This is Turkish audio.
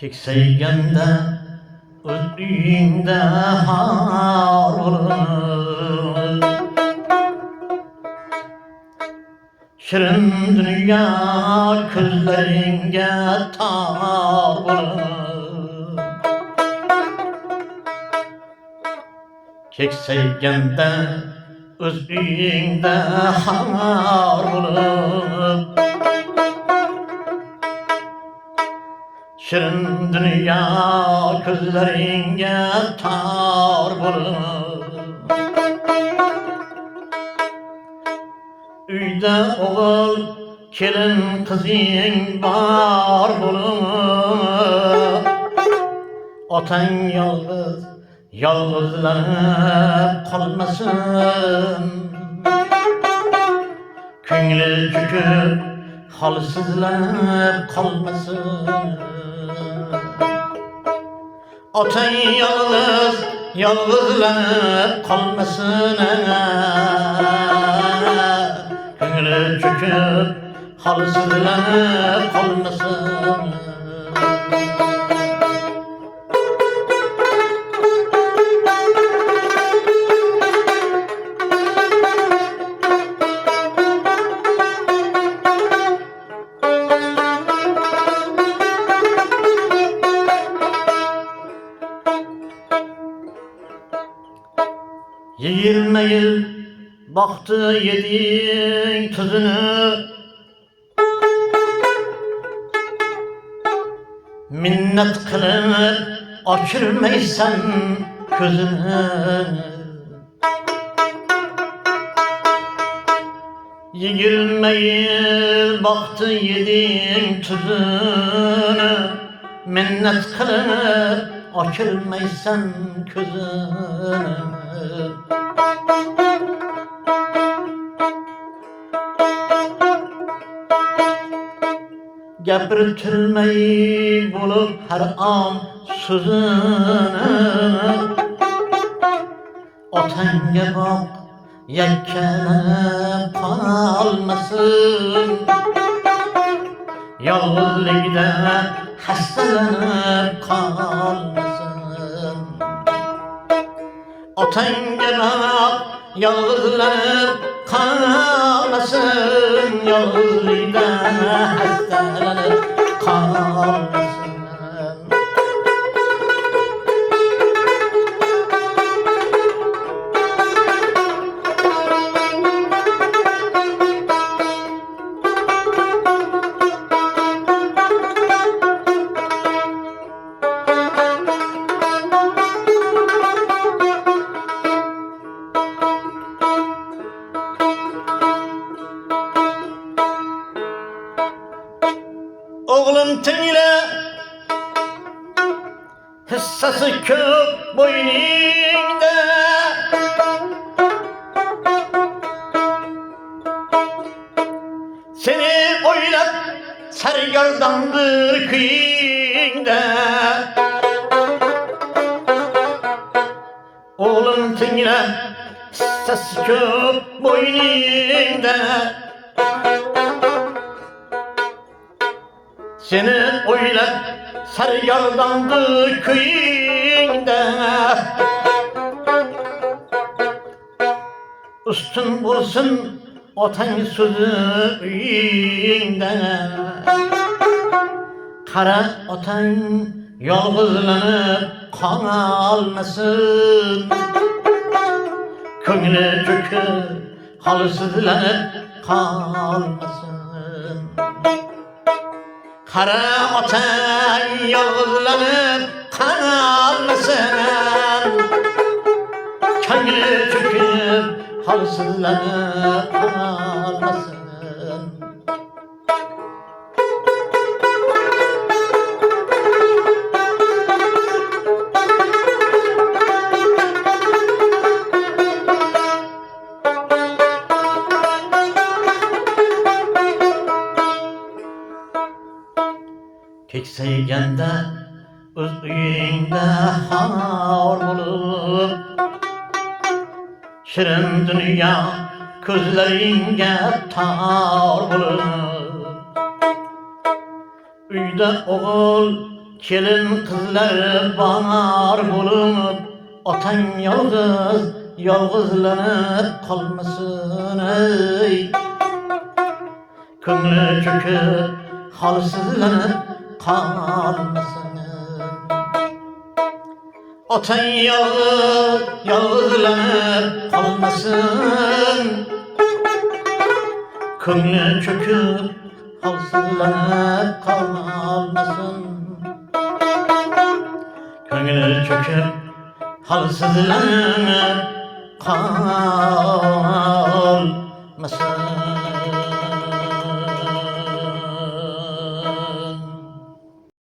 Keksayganda o'z uyingda har bo'lib, shirin dunyo ko'zlaringga tor bo'lib. Keksayganda o'z uyingda har bo'lib, shirin dünya ko'zlaringga tor bo'lib. Uyda o'g'il kelin qizing bor bo'lib, otang yolg'izlanib qolmasin. Ko'ngli cho'kib holsizlanib qolmasin. Otang yolg'izlanib qolmasin. Ko'ngli cho'kib holsizlanib qolmasin. Yigirma yil boqdi yeding tuzini, minnat qilib ochirmaysan ko'zini. Yigirma yil boqdi yeding tuzini, minnat qilib ochirmaysan ko'zini. Gapirtirmay bo'lib har on so'zini, otangga boq yakkalanib qolmasin. Yolg'izlikda xastalanib qolmasin. Otangga boq yolg'izlanib qolmasin. Yolg'izlikda xastalanib qolmasin. Oğlum tingle, hissasi ko'p bo'yningda. Seni o'ylab sargardondir kuyingda. Oğlum tingle, hissasi ko'p bo'yningda. Seni o'ylab sargardondir kuyingda. Ustun bo'lsin otang so'zi uyingda. Qara otang yolg'izlanib qolmasin. Ko'ngli cho'kib holsizlanib qolmasin. Qara otang yolg'izlanib qolmasin. Ko'ngli cho'kib holsizlanib qolmasin. Keksayganda o'z uyingda har bo'lib, shirin dunyo ko'zlaringga tor bo'lib. Uyda o'g'il Kelin kızlar banar bulup, atan yalğız, yalğızlanıp kalmasın ey. Köngülü çöküp, halsizlanıp kalmasın. Atan yalğız, yalğızlanıp kalmasın. Köngülü çöküp, halsizlanıp kalmasın. Köngülü çöküp, halsizlanıp kalmasın.